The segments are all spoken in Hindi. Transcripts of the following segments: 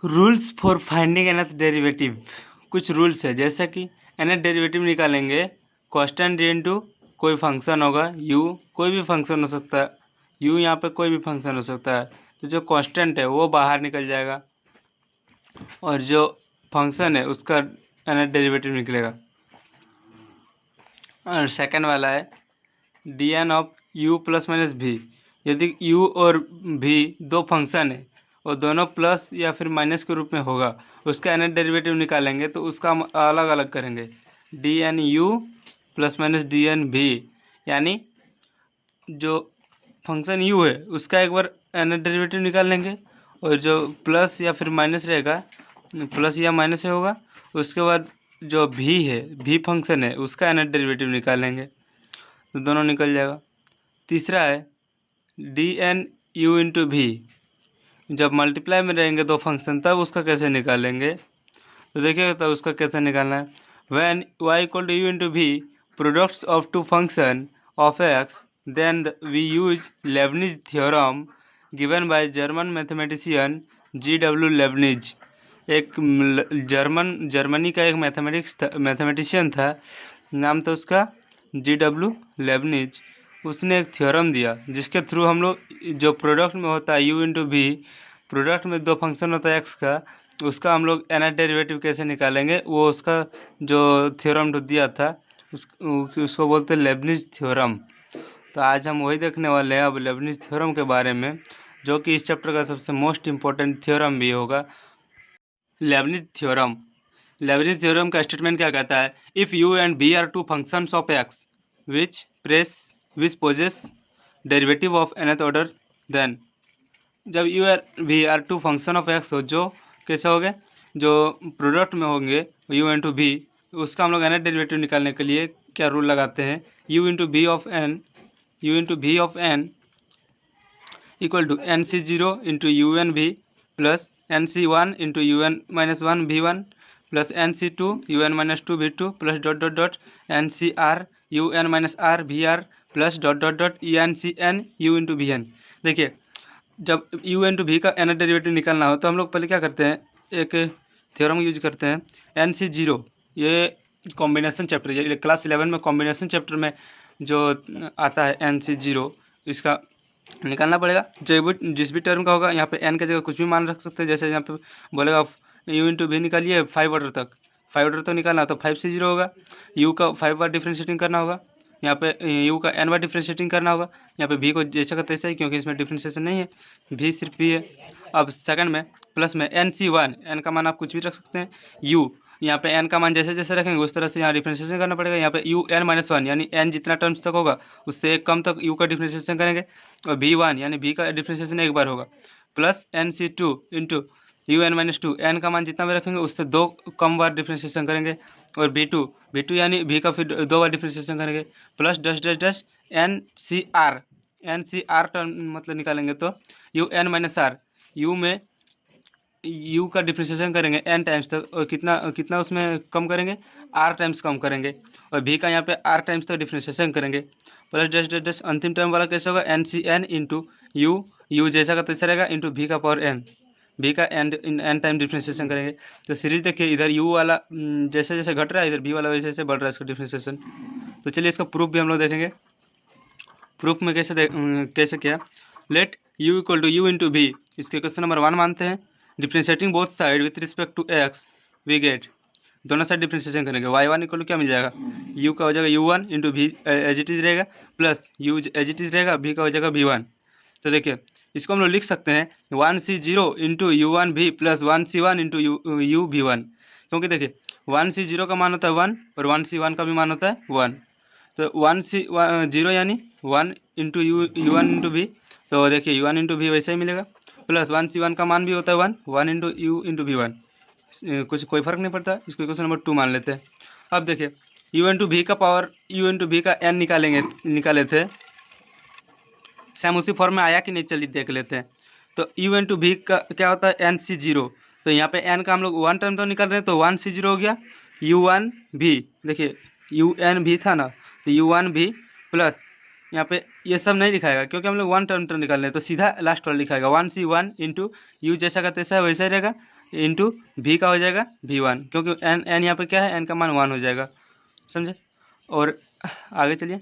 Rules for finding nth derivative. कुछ रूल्स है, जैसा कि nth डेरिवेटिव निकालेंगे कांस्टेंट इनटू कोई फंक्शन होगा u, कोई भी फंक्शन हो सकता है u, यहाँ पे कोई भी फंक्शन हो सकता है। तो जो कांस्टेंट है वो बाहर निकल जाएगा और जो फंक्शन है उसका nth डेरिवेटिव निकलेगा। और सेकंड वाला है dn of u plus minus भी। यदि u और v दो फंक्शन है और दोनों प्लस या फिर माइनस के रूप में होगा, उसका nth डेरिवेटिव निकालेंगे तो उसका हम अलग अलग करेंगे। dn u plus minus dn v, यानी जो फंक्शन u है उसका एक बार nth डेरिवेटिव निकाल लेंगे और जो प्लस या फिर माइनस रहेगा, प्लस या माइनस से होगा, उसके बाद जो v है, v फंक्शन है, उसका nth डेरिवेटिव निकाल लेंगे तो दोनों निकल जाएगा। तीसरा है dn u इंटू भी। जब मल्टीप्लाई में रहेंगे दो फंक्शन तब उसका कैसे निकालेंगे, तो देखिएगा तब उसका कैसे निकालना है। When y equal to u into v products of two function of x, then we use Leibniz theorem given by German mathematician G.W. Leibniz. एक जर्मनी का एक मैथमेटिशियन था, नाम था उसका G.W. लेबनिज। उसने एक थ्योरम दिया जिसके थ्रू हम लोग जो प्रोडक्ट में होता है u इंटू भी, प्रोडक्ट में दो फंक्शन होता है x का, उसका हम लोग nth डेरिवेटिव कैसे निकालेंगे, वो उसका जो थ्योरम दिया था उसको बोलते हैं लेबनिज थ्योरम। तो आज हम वही देखने वाले हैं अब लेबनिज थ्योरम के बारे में, जो कि इस चैप्टर का सबसे मोस्ट इम्पोर्टेंट थ्योरम भी होगा। Leibniz theorem. लेबनिज थ्योरम का स्टेटमेंट क्या कहता है? If u and v are two functions of x which possess derivative of nth order, then जब u और v are two function of x हो, जो कैसे हो गए, जो प्रोडक्ट में होंगे u इंटू v, उसका हम लोग nth डेरिवेटिव निकालने के लिए क्या रूल लगाते हैं? u into v of n equal to nc0 into u n v plus nc1 into u n minus 1 v1 plus nc2 u n minus 2 v2 plus dot dot dot ncr u n minus r vr plus dot dot dot encn u into v n. देखिए, जब u इंटू v का nth डेरिवेटिव निकालना हो तो हम लोग पहले क्या करते हैं, एक थ्योरम यूज करते हैं nc0। ये कॉम्बिनेशन चैप्टर, ये क्लास 11 में कॉम्बिनेशन चैप्टर में जो आता है nc0, इसका निकालना पड़ेगा। जिस भी टर्म का होगा, यहाँ पे n की जगह कुछ भी मान रख सकते हैं। जैसे यहाँ पे बोलेगा u इंटू वी निकालिए 5 ऑर्डर तक निकालना तो 5c0 होगा। u का 5 बार डिफ्रेंशिएटिंग करना होगा, यहाँ पे u का n बार डिफ्रेंशिएटिंग करना होगा। यहाँ पे v को जैसा का तैसा ही, क्योंकि इसमें डिफ्रेंशिएशन नहीं है, v सिर्फ v है। अब सेकंड में प्लस में nc1, n का मान आप कुछ भी रख सकते हैं। u, यहाँ पे n का मान जैसे जैसे रखेंगे उस तरह से यहाँ डिफ्रेंशिएशन करना पड़ेगा। यहाँ पे u n माइनस 1, यानी n जितना टर्म्स तक होगा उससे एक कम तक u का डिफ्रेंशिएशन करेंगे, और v1 यानी v का डिफ्रेंशिएशन एक बार होगा, plus nc2 into u n minus 2, n का मान जितना भी रखेंगे उससे दो कम बार डिफ्रेंशिएशन करेंगे, और v2 यानी v का फिर दो बार डिफ्रेंशिएशन करेंगे, plus dash dash dash ncr term मतलब निकालेंगे तो u n minus r, u में u का डिफ्रेंशिएशन करेंगे n टाइम्स तक, और कितना उसमें कम करेंगे, r टाइम्स कम करेंगे, और v का यहाँ पे r टाइम्स तक डिफ्रेंशिएशन करेंगे, प्लस डैश डैश डैश अंतिम टर्म वाला कैसे होगा, ncn इंटू u जैसा का तैसा रहेगा इंटू v का पावर n, v का n टाइम डिफ्रेंशिएशन करेंगे। तो सीरीज देखिए, इधर u वाला जैसे जैसे घट रहा है, इधर v वाला वैसे वैसे बढ़ रहा है इसका डिफ्रेंशिएशन। तो चलिए इसका प्रूफ भी हम लोग देखेंगे। प्रूफ में कैसे किया, let u equal to u into v, इसके क्वेश्चन नंबर 1 मानते हैं। Differentiating both side with respect to x, we get, दोनों साइड डिफ्रेंशिएशन करेंगे, y1 इक्वल टू क्या मिल जाएगा, u का हो जाएगा u1 into v as it is रहेगा, plus u as it is रहेगा, v का हो जाएगा v1। तो देखिए इसको हम लोग लिख सकते हैं 1c0 into u1 v plus 1c1 into u v1, क्योंकि देखिए 1c0 का मान होता है 1 और 1c1 का भी मान होता है 1। तो 1c0 यानी 1 इंटू u1 इंटू v, तो देखिए u1 इंटू v वैसे ही मिलेगा, प्लस 1c1 का मान भी होता है 1 इंटू u इंटू v1, कोई फर्क नहीं पड़ता। इसको क्वेश्चन नंबर 2 मान लेते हैं। अब देखिए u इंटू v का पावर, u इंटू v का n निकाले थे, सेम उसी फॉर्म में आया कि नहीं, चलिए देख लेते हैं। तो u इंटू v का क्या होता है, nc0, तो यहाँ पे n का हम लोग 1 टर्म तो निकाल रहे हैं, तो 1c0 हो गया u1 v, देखिए un v था ना, तो u1 v प्लस यहाँ पे ये सब नहीं लिखाएगा क्योंकि हम लोग 1 टर्म निकाल रहे हैं, तो सीधा लास्ट वाला लिखाएगा 1c1 इंटू u जैसा का तैसा वैसा ही रहेगा, इंटू भी का हो जाएगा V1, क्योंकि n यहाँ पे क्या है, n का मान 1 हो जाएगा, समझे। और आगे चलिए,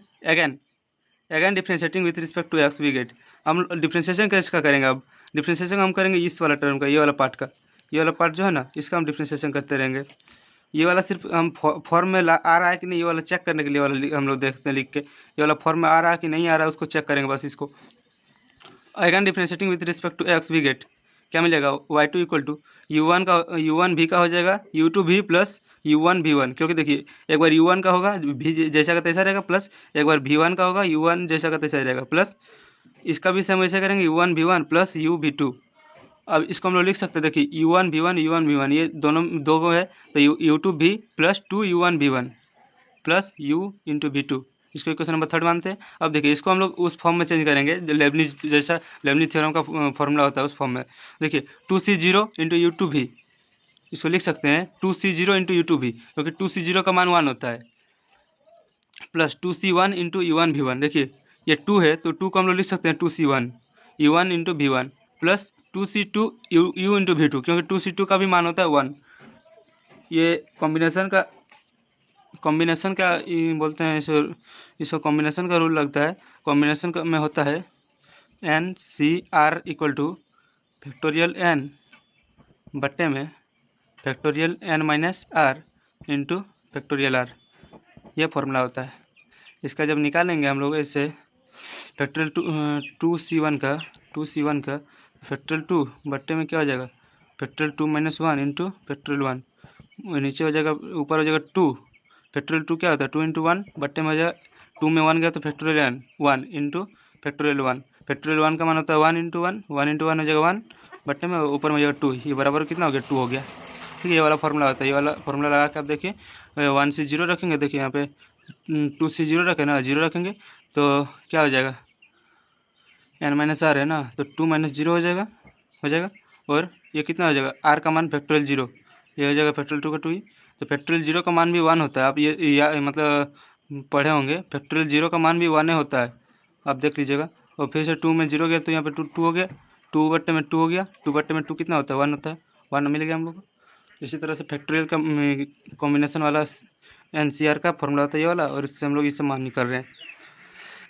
again differentiating with respect to x we get. हम डिफ्रेंशिएशन कैसे का करेंगे, अब डिफ्रेंशिएशन हम करेंगे इस वाला टर्म का, ये वाला पार्ट का, ये वाला पार्ट जो है ना, इसका हम डिफ्रेंशिएशन करते रहेंगे। ये वाला सिर्फ हम फॉर्म में आ रहा है कि नहीं, ये वाला चेक करने के लिए वाला हम लोग देखते हैं लिख के, ये वाला फॉर्म में आ रहा है कि नहीं आ रहा है, उसको चेक करेंगे बस इसको। Again differentiating with respect to x we get क्या मिलेगा, y2 इक्वल टू u1 भी का हो जाएगा u2 भी प्लस u1 v1, क्योंकि देखिए एक बार u1 का होगा भी जैसा का तैसा रहेगा, प्लस एक बार v1 का होगा u1 जैसा का तैसा रहेगा, प्लस इसका भी सेम वैसे करेंगे u1 v1 plus u v2। अब इसको हम लोग लिख सकते हैं, देखिए u1 v1 ये दोनों दो है, तो u2 v plus 2 u1 v1 plus u into v2, इसको इक्वेशन नंबर 3 मानते हैं। अब देखिए इसको हम लोग उस फॉर्म में चेंज करेंगे लेबनिज जैसा लेबनिज थ्योरम का फॉर्मूला होता है उस फॉर्म में। देखिए 2c0 इंटू u2 v, इसको लिख सकते हैं 2c0 इंटू u2 v, क्योंकि 2c0 का मान 1 होता है, plus 2c1 into u1 v1। देखिए ये 2 है तो 2 को हम लोग लिख सकते हैं 2c1 u1 into v1 plus 2c2 u into v2, क्योंकि 2c2 का भी मान होता है 1। ये कॉम्बिनेशन का बोलते हैं, इसको कॉम्बिनेशन का रूल लगता है। कॉम्बिनेशन में होता है NCR equal to factorial n बट्टे में factorial n minus r into factorial r, यह फॉर्मूला होता है। इसका जब निकालेंगे हम लोग ऐसे फैक्टोरियल 2c1 का फैक्टोरियल 2 बट्टे में क्या हो जाएगा, फैक्टोरियल 2 माइनस 1 इंटू फैक्टोरियल 1, नीचे हो जाएगा, ऊपर हो जाएगा 2, फैक्टोरियल 2 क्या होता है 2 इंटू 1 बट्टे में हो जाएगा 2 में 1 गया तो फैक्टोरियल 1 इंटू फैक्टोरियल 1, फैक्टोरियल 1 का मान होता है 1 इंटू 1 हो जाएगा 1 बट्टे में, ऊपर में हो जाएगा 2, ये बराबर कितना हो गया 2 हो गया, ठीक है। ये वाला फॉर्मूला होता है, ये वाला फॉर्मूला लगा के आप देखिए 1 से 0 रखेंगे, देखिए यहाँ पे 2 से 0 रखें ना, 0 रखेंगे तो क्या हो जाएगा n माइनस आर है ना, तो 2 माइनस 0 हो जाएगा, और ये कितना हो जाएगा r का मान फैक्टोरियल 0, ये हो जाएगा फैक्टोरियल 2 का 2 ही, तो फैक्टोरियल 0 का मान भी 1 होता है। आप ये मतलब पढ़े होंगे फैक्टोरियल 0 का मान भी 1 होता है, आप देख लीजिएगा। और फिर से 2 में 0 गया तो यहाँ पे 2 हो गया, 2 बट्टे में 2 हो गया, 2 बट्टे में 2 कितना होता है 1 होता है, 1 मिल गया हम लोग को। इसी तरह से फैक्टोरियल का कॉम्बिनेशन वाला NCR का फॉर्मूला होता है ये वाला, और इससे हम लोग इससे मान निकाल रहे हैं।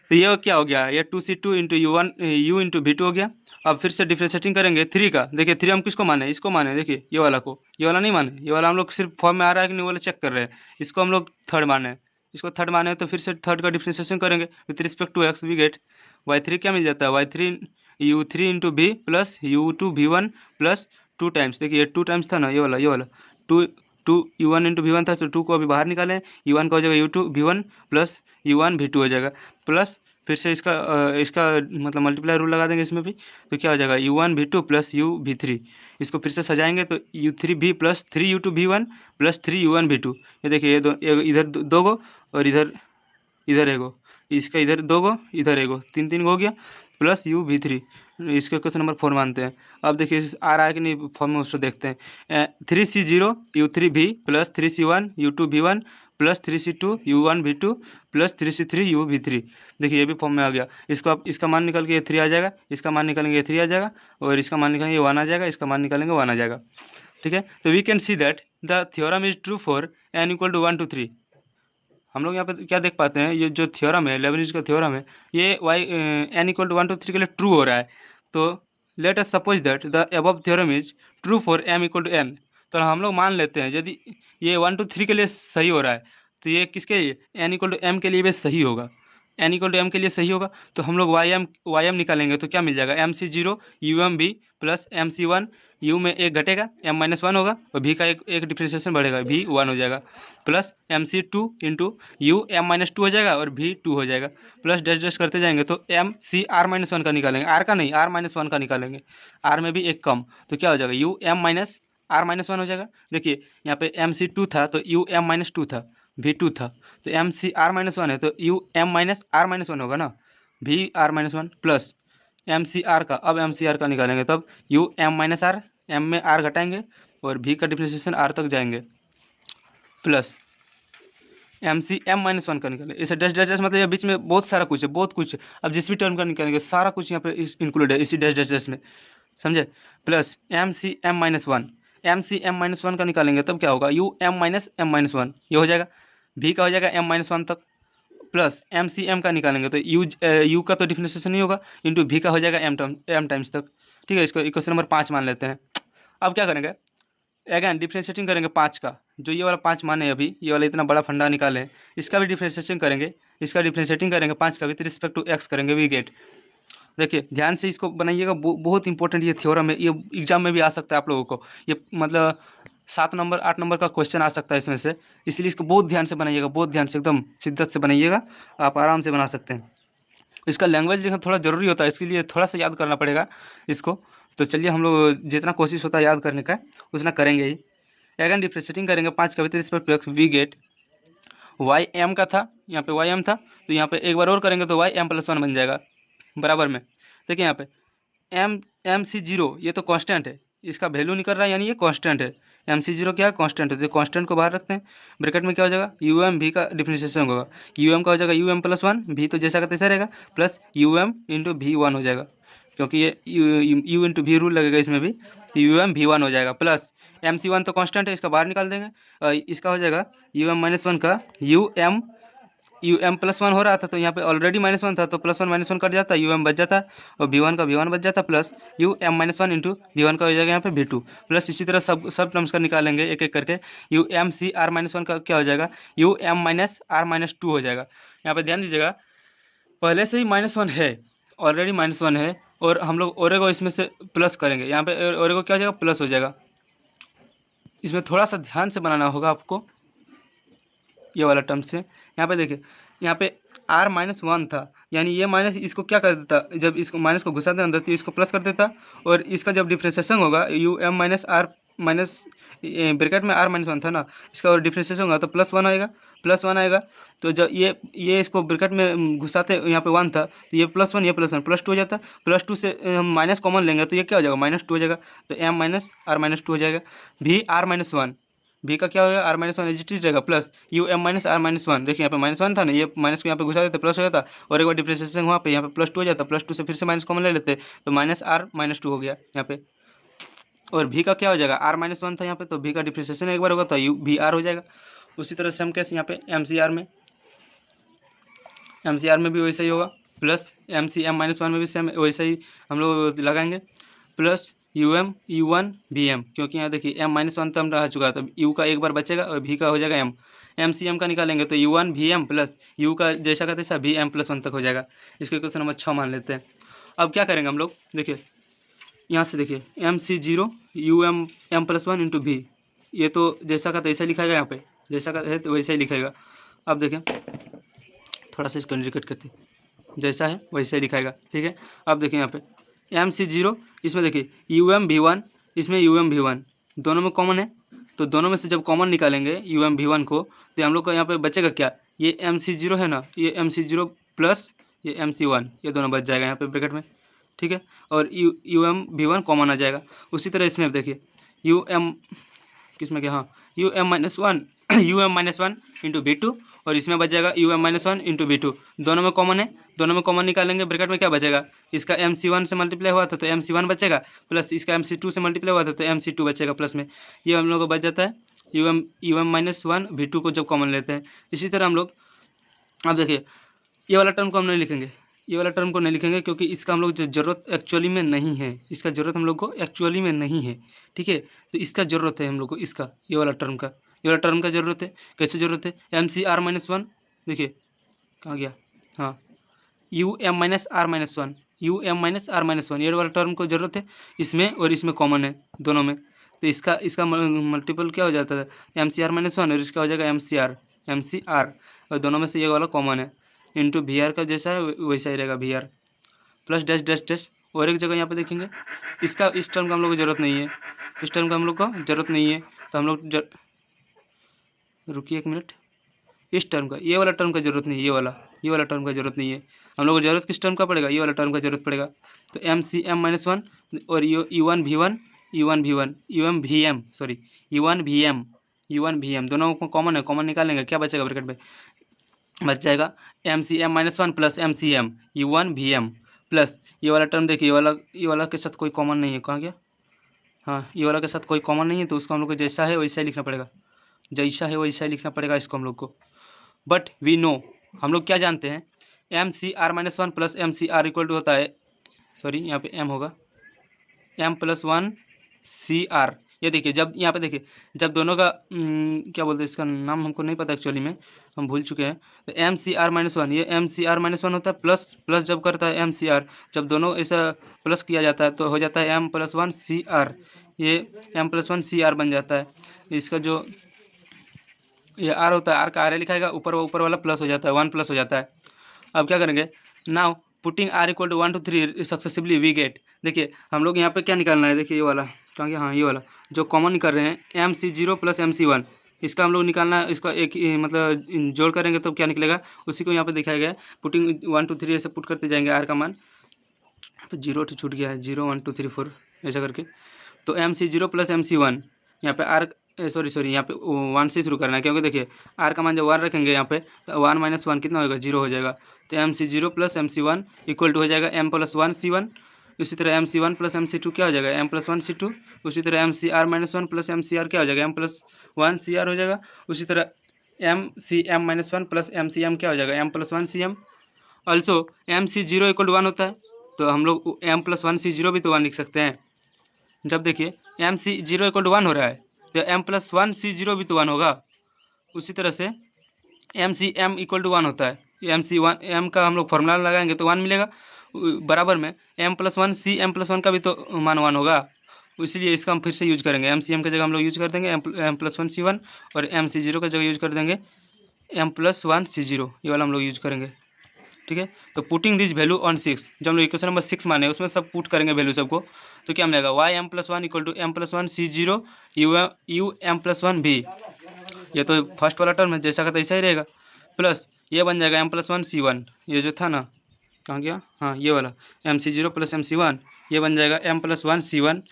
तो ये क्या हो गया, ये 2c2 into u into v2 हो गया। अब फिर से डिफ्रेंशिएटिंग करेंगे 3 का, देखिए 3 हम किसको माने, इसको माने, देखिए ये वाला को, ये वाला नहीं माने, ये वाला हम लोग सिर्फ फॉर्म में आ रहा है कि नहीं वाला चेक कर रहे हैं, इसको हम लोग थर्ड माने, इसको थर्ड माने तो फिर से थर्ड का डिफ्रेंशिएशन करेंगे with respect to x we get y3 क्या मिल जाता है, y3 u3 into v plus u2 v1 plus 2 times, देखिए 2 टाइम्स था ना, ये वाला 2 u1 इंटू v1 था, तो 2 को अभी बाहर निकालें, u1 का हो जाएगा u2 v1 plus u1 v2 हो जाएगा, प्लस फिर से इसका मतलब मल्टीप्लाई रूल लगा देंगे इसमें भी, तो क्या हो जाएगा u1 v2 plus u v3, इसको फिर से सजाएंगे तो u3 v plus 3 u2 v1 plus 3 u1 v2। ये देखिए ये इधर 2 गो और इधर एगो, इसका इधर 2 गो इधर एगो, 3 गो हो गया, प्लस u v3, इसके क्वेश्चन नंबर 4 मानते हैं। अब देखिए आ रहा है कि नहीं फॉर्म में, उसको देखते हैं 3c0 u3 v plus 3c1 u2 v1 plus 3c2 u1 v2 plus 3c3 u v3, देखिए ये भी फॉर्म में आ गया। इसको आप इसका मान निकाल के ये 3 आ जाएगा, इसका मान निकालेंगे ये 3 आ जाएगा, और इसका मान निकालेंगे 1 आ जाएगा, इसका मान निकालेंगे 1 आ जाएगा, ठीक है। तो we can see that the theorem is true for n equal to 1 to 3। हम लोग यहाँ पे क्या देख पाते हैं, ये जो थ्योरम है लेबनिज का थ्योरम है, ये n इक्वल टू 1 to 3 के लिए ट्रू हो रहा है। तो let us suppose that the above theorem is true for m equal to n, तो हम लोग मान लेते हैं यदि ये 1 to 3 के लिए सही हो रहा है, तो ये किसके लिए n इक्वल टू m के लिए भी सही होगा, n इक्वल टू m के लिए सही होगा, तो हम लोग ym निकालेंगे तो क्या मिल जाएगा mc0 um v plus mc1 u में एक घटेगा m माइनस 1 होगा, और v का एक डिफ्रेंशिएशन बढ़ेगा v 1 हो जाएगा, plus mc2 into u m minus 2 हो जाएगा और v 2 हो जाएगा, प्लस डैश करते जाएंगे तो mc r माइनस 1 का निकालेंगे, r का नहीं r माइनस 1 का निकालेंगे, r में भी एक कम, तो क्या हो जाएगा u m minus r minus 1 हो जाएगा। देखिए यहाँ पे mc2 था तो u m माइनस 2 था, v 2 था, तो mc r माइनस 1 है तो u m minus r minus 1 होगा ना, v r minus 1 plus mcr का, अब mcr का निकालेंगे तब u m minus r, m में r घटाएंगे और v का डिफ्रेंशिएशन r तक जाएंगे, प्लस mc m माइनस 1 का निकालेंगे। इसे डैश मतलब ये बीच में बहुत सारा कुछ है, बहुत कुछ, अब जिस भी टर्म का निकालेंगे सारा कुछ यहाँ पे इंक्लूड है इसी डैश में, समझे, plus mc m minus 1, m c m minus one का निकालेंगे तब क्या होगा, u m minus m minus one ये हो जाएगा, भी का हो जाएगा एम माइनस वन तक, प्लस एम सी एम का निकालेंगे तो यू का तो डिफरेंशिएशन नहीं होगा, इंटू भी का हो जाएगा एम टाइम्स तक। ठीक है, इसको इक्वेशन नंबर 5 मान लेते हैं। अब क्या करेंगे, अगैन डिफ्रेंशिएटिंग करेंगे 5 का, जो ये वाला 5 माने अभी ये वाला इतना बड़ा फंडा निकाले हैं, इसका भी डिफ्रेंशिएटिंग करेंगे, इसका डिफ्रेंशिएटिंग करेंगे 5 का विद रिस्पेक्ट टू एक्स करेंगे, वी गेट। देखिए ध्यान से इसको बनाइएगा, बहुत इंपॉर्टेंट ये थ्योरम है, ये एग्जाम में भी आ सकता है आप लोगों को, ये मतलब 7 नंबर 8 नंबर का क्वेश्चन आ सकता है इसमें से, इसलिए इसको बहुत ध्यान से बनाइएगा, बहुत ध्यान से एकदम शिद्दत से बनाइएगा, आप आराम से बना सकते हैं। इसका लैंग्वेज लिखना थोड़ा ज़रूरी होता है, इसके लिए थोड़ा सा याद करना पड़ेगा इसको। तो चलिए हम लोग जितना कोशिश होता है याद करने का उतना करेंगे ही। अगेन डिफ्रेंशिएटिंग करेंगे 5 का with respect to x, we get y m का था, यहाँ पे वाई एम था, तो यहाँ पे एक बार और करेंगे तो वाई एम प्लस वन बन जाएगा बराबर में। देखिए यहाँ पे एम सी जीरो ये तो कांस्टेंट है, इसका वैल्यू निकल रहा है यानी ये कांस्टेंट है, एम सी जीरो क्या है, कांस्टेंट है, तो कांस्टेंट को बाहर रखते हैं, ब्रैकेट में क्या हो जाएगा, यू एम भी का डिफरेंशिएशन होगा, यू एम का हो जाएगा यू एम प्लस वन, भी तो जैसा का तैसा रहेगा, प्लस यू एम इंटू भी वन हो जाएगा, क्योंकि ये यू इंटू भी रूल लगेगा इसमें भी, तो यू एम भी वन हो जाएगा, प्लस एम सी वन तो कांस्टेंट है, इसका बाहर निकाल देंगे, इसका हो जाएगा यू एम माइनस वन का यू एम प्लस वन हो रहा था, तो यहाँ पे ऑलरेडी माइनस वन था, तो plus one minus one cut जाता, यू एम बच जाता, और वी वन का वी वन बच जाता, plus u m minus one into v one का हो जाएगा यहाँ पे वी टू, प्लस इसी तरह सब टर्म्स का निकालेंगे एक एक करके, u m c r minus one का क्या हो जाएगा, u m minus r minus two हो जाएगा। यहाँ पे ध्यान दीजिएगा, पहले से ही माइनस वन है, ऑलरेडी माइनस वन है, और हम लोग ओरे को इसमें से प्लस करेंगे, यहाँ पे ओरे को क्या हो जाएगा, प्लस हो जाएगा। इसमें थोड़ा सा ध्यान से बनाना होगा आपको ये वाला टर्म से। यहाँ पे देखिए, यहाँ पे आर माइनस वन था, यानी ये माइनस इसको क्या कर देता, जब इसको माइनस को घुसा देता तो इसको प्लस कर देता, और इसका जब डिफ्रेंशिएशन होगा u m minus r minus bracket में आर माइनस वन था ना, इसका और डिफ्रेंशिएशन होगा तो प्लस वन आएगा, तो जब ये इसको ब्रैकेट में घुसाते यहाँ पे वन था, तो ये प्लस वन प्लस टू हो जाता, प्लस टू से हम माइनस कॉमन लेंगे तो ये क्या हो जाएगा, माइनस टू हो जाएगा, तो m minus r minus two हो जाएगा, भी आर माइनस वन, भी का क्या होगा आर माइनस वन एच रहेगा, plus u m minus r minus one, देखिए यहाँ पे माइनस वन था ना, ये माइनस को यहाँ पे घुसा देते प्लस हो जाता, और एक बार डिफ्रेंशिएशन हुआ पे यहाँ पे प्लस टू हो जाता, प्लस टू से फिर से माइनस कॉमन ले लेते, तो माइनस आर माइनस टू हो गया यहाँ पे, और भी का क्या हो जाएगा, आर माइनस वन था यहाँ पे, तो भी का डिफ्रेंशिएशन एक बार होगा तो यू भी आर हो जाएगा। उसी तरह सेम केस यहाँ पे एम सी आर में भी वैसा ही होगा, plus m c m minus one में भी सेम वैसा ही हम लोग लगाएंगे, plus u m u one v m, क्योंकि यहाँ देखिए एम माइनस वन तो हम रह चुका था, यू का एक बार बचेगा और भी का हो जाएगा एम सी एम का निकालेंगे तो you one v m plus you का जैसा का तैसा भी एम प्लस वन तक हो जाएगा। इसको क्वेश्चन नंबर 6 मान लेते हैं। अब क्या करेंगे हम लोग, देखिए यहाँ से देखिए m c zero u m m plus one into v, ये तो जैसा का तैसा लिखाएगा, यहाँ पे जैसा का है तो वैसा ही लिखाएगा। अब देखें थोड़ा सा इसको इंडिकेट करते, जैसा है वैसे ही लिखाएगा, ठीक है। अब देखिए यहाँ पे एम सी जीरो, इसमें देखिए यू एम भी वन, इसमें यू एम भी वन, दोनों में कॉमन है, तो दोनों में से जब कॉमन निकालेंगे यू एम भी वन को, तो हम लोग को यहाँ पे बचेगा क्या, ये एम सी जीरो है ना, ये एम सी जीरो प्लस ये एम सी वन, ये दोनों बच जाएगा यहाँ पे ब्रैकेट में, ठीक है, और यू एम भी वन कॉमन आ जाएगा। उसी तरह इसमें देखिए यू एम किसमें क्या, हाँ u m minus one into b two, और इसमें बच जाएगा u m minus one into b two, दोनों में कॉमन है, दोनों में कॉमन निकालेंगे, ब्रैकेट में क्या बचेगा, इसका एम सी वन से मल्टीप्लाई हुआ था तो एम सी वन बचेगा, प्लस इसका एम सी टू से मल्टीप्लाई हुआ था तो एम सी टू बचेगा प्लस में, ये हम लोग को बच जाता है u m minus one b two को जब कॉमन लेते हैं। इसी तरह हम लोग अब देखिए ये वाला टर्म को हम नहीं लिखेंगे, ये वाला टर्म को नहीं लिखेंगे क्योंकि इसका हम लोग जो ज़रूरत एक्चुअली में नहीं है, इसका ज़रूरत हम लोग को एक्चुअली में नहीं है, ठीक है, तो इसका ज़रूरत है हम लोग को, इसका ये वाला टर्म का ज़रूरत है। कैसे ज़रूरत है, m c r minus one, देखिए कहाँ गया, हाँ u m minus r minus one, ये वाला टर्म को ज़रूरत है, इसमें और इसमें कॉमन है दोनों में, तो इसका मल्टीपल क्या हो जाता है m c r minus one, और इसका हो जाएगा एम सी आर, और दोनों में से ये वाला कॉमन है, इंटू वी आर का जैसा है वैसा ही रहेगा, v r plus dash dash dash, और एक जगह यहाँ पे देखेंगे इस टर्म का हम लोग को ज़रूरत नहीं है, तो हम लोग रुकिए एक मिनट, इस टर्म का ये वाला टर्म का ज़रूरत नहीं है, ये वाला टर्म का ज़रूरत नहीं है, हम लोग को ज़रूरत किस टर्म का पड़ेगा, ये वाला टर्म का ज़रूरत पड़ेगा, तो m c m minus one और यू वन भी एम दोनों को कॉमन है, कॉमन निकालेंगे क्या बचेगा ब्रैकेट में, बच जाएगा m c m minus one plus m c m u one v m, plus ये वाला टर्म देखिए ये वाला के साथ कोई कॉमन नहीं है, कहाँ गया, हाँ, ये वाला के साथ कोई कॉमन नहीं है, तो उसको हम लोग को जैसा है वैसा ही लिखना पड़ेगा, जैसा है वैसा ही लिखना पड़ेगा इसको हम लोग को। बट वी नो, हम लोग क्या जानते हैं, MCR-1 plus MCR equal to होता है, सॉरी यहाँ पे M होगा, M+1 CR। ये देखिए, जब यहाँ पे देखिए, जब दोनों का क्या बोलते हैं, इसका नाम हमको नहीं पता एक्चुअली में, हम भूल चुके हैं। तो MCR-1, ये MCR-1 होता है, प्लस जब करता है MCR, जब दोनों ऐसा प्लस किया जाता है तो हो जाता है M+1 CR, ये M+1 CR बन जाता है। इसका जो ये R होता है, R का R लिखाएगा, ऊपर वाला प्लस हो जाता है, 1 प्लस हो जाता है। अब क्या करेंगे, now putting R equal to 1 to 3 successively we get, देखिए हम लोग यहाँ पे क्या निकालना है, देखिए ये वाला, क्योंकि हाँ ये वाला जो कॉमन कर रहे हैं MC0 प्लस MC1, इसका हम लोग निकालना है, इसका एक मतलब जोड़ करेंगे तो क्या निकलेगा, उसी को यहाँ पे दिखाया गया है। पुटिंग 1 to 3 ऐसे पुट करते जाएंगे, R का मान 0 छूट गया है, 0 1 2 3 4 ऐसा करके। तो MC0 प्लस MC1, यहाँ पे R सॉरी यहाँ पे 1 से शुरू करना है, क्योंकि देखिए R का मान जब 1 रखेंगे यहाँ पे तो 1 - 1 कितना होगा, 0 हो जाएगा। तो MC0 plus MC1 equal to हो जाएगा M+1 C1। उसी तरह MC1 प्लस MC2 क्या हो जाएगा, M+1 C2। उसी तरह MCR-1 प्लस MCR क्या हो जाएगा, M+1 CR हो जाएगा। उसी तरह MCM-1 प्लस MCM क्या हो जाएगा, M+1 CM। Also MC0 equal to 1 होता है, तो हम लोग M+1 C0 भी तो 1 लिख सकते हैं। जब देखिए MC0 इक्वल टू 1 हो रहा है तो M+1 C0 भी तो 1 होगा। उसी तरह से MCM इक्वल टू 1 होता है, MC1 M का हम लोग फॉर्मूला लगाएंगे तो 1 मिलेगा, बराबर में M+1 CM+1 का भी तो मान 1 होगा। इसलिए इसका हम फिर से यूज करेंगे, MCM की जगह हम लोग यूज कर देंगे M+1 C1, और MC0 की जगह यूज कर देंगे M+1 C0, ये वाला हम लोग यूज करेंगे। ठीक है, तो पुटिंग दिस वैल्यू ऑन 6, जब हम लोग इक्वेशन नंबर 6 माने उसमें सब पुट करेंगे वैल्यू सबको, तो क्या मिलेगा, YM+1 equal to M+1 C0 UM+1 V, ये तो फर्स्ट वाला टर्म है, जैसा का तैसा ही रहेगा, प्लस ये बन जाएगा M+1 C1, ये जो था ना, कहाँ गया, हाँ ये वाला MC0 प्लस MC1, ये बन जाएगा M+1 C1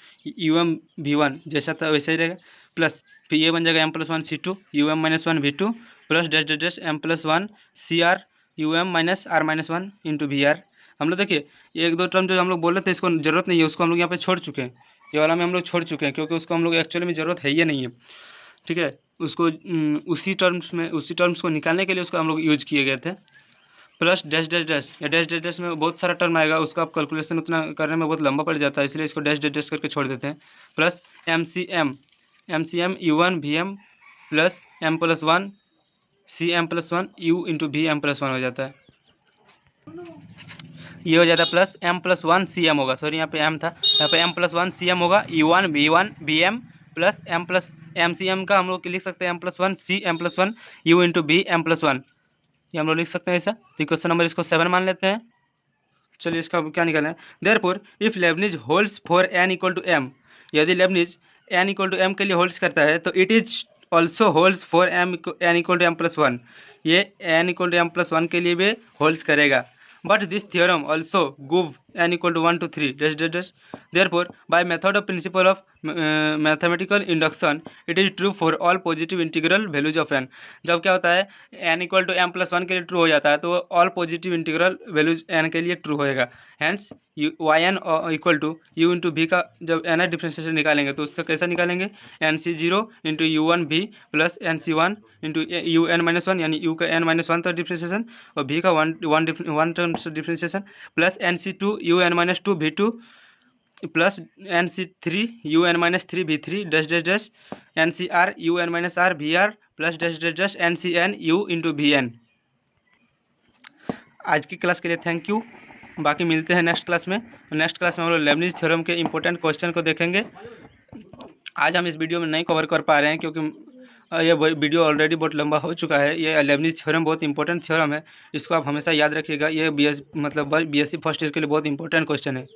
UM_V1, जैसा था वैसा ही रहेगा, प्लस फिर ये बन जाएगा M+1 C2 UM-1 V2 plus dash M+1 CR UM-R-1 into VR। हम लोग देखिए एक दो टर्म जो हम लोग बोल रहे थे इसको ज़रूरत नहीं है, उसको हम लोग यहाँ पे छोड़ चुके हैं, ये वाला में हम लोग छोड़ चुके हैं, क्योंकि उसको हम लोग एक्चुअली में ज़रूरत है ही नहीं है। ठीक है, उसको उसी टर्म्स को निकालने के लिए उसको हम लोग यूज किए गए थे। प्लस डैश में बहुत सारा टर्म आएगा, उसका आप कैलकुलेशन उतना करने में बहुत लंबा पड़ जाता है, इसलिए इसको डैश करके छोड़ देते हैं। Plus MCM U1VM plus M+1 CM+1 U into VM+1 हो जाता है, ये हो जाता है प्लस M+1 CM होगा, सॉरी यहाँ पे M था, यहाँ पे M+1 CM होगा U1 V1 VM plus MCM का हम लोग लिख सकते हैं M+1 CM+1 U into VM+1, ये हम लोग लिख सकते हैं ऐसा। तो क्वेश्चन नंबर इसको 7 मान लेते हैं। चलिए इसका क्या निकालना है, therefore if Leibniz holds for n equal to m, यदि Leibniz n equal to m के लिए होल्ड्स करता है तो it is also holds for n equal to m+1, ये n इक्वल टू m+1 के लिए भी होल्ड्स करेगा। But this theorem also give n equal to 1 to 3 dash therefore by method of principle of mathematical induction it is true for all positive integral values of n। जब क्या होता है n इक्वल टू m+1 के लिए ट्रू हो जाता है तो all positive integral values n के लिए ट्रू होएगा। Hence yn equal to u into v का जब n डिफ्रेंशिएशन निकालेंगे तो उसका कैसा निकालेंगे, NC0 into U1V plus NC1 into UN-1, यानी u का n-1 तक डिफ्रेंशिएशन और v का one term differentiation plus NC2 UN-2 V2 plus NC3 UN-3 V3 dash NCR UN-R VR plus dash NCN U into VN। आज की क्लास के लिए थैंक यू, बाकी मिलते हैं नेक्स्ट क्लास में। नेक्स्ट क्लास में हम लोग लेबनिज थ्योरम के इंपॉर्टेंट क्वेश्चन को देखेंगे। आज हम इस वीडियो में नहीं कवर कर पा रहे हैं क्योंकि ये वीडियो ऑलरेडी बहुत लंबा हो चुका है। ये लेबनिज थ्योरम बहुत इंपॉर्टेंट थ्योरम है, इसको आप हमेशा याद रखिएगा, ये BSc फर्स्ट ईयर के लिए बहुत इंपॉर्टेंट क्वेश्चन है।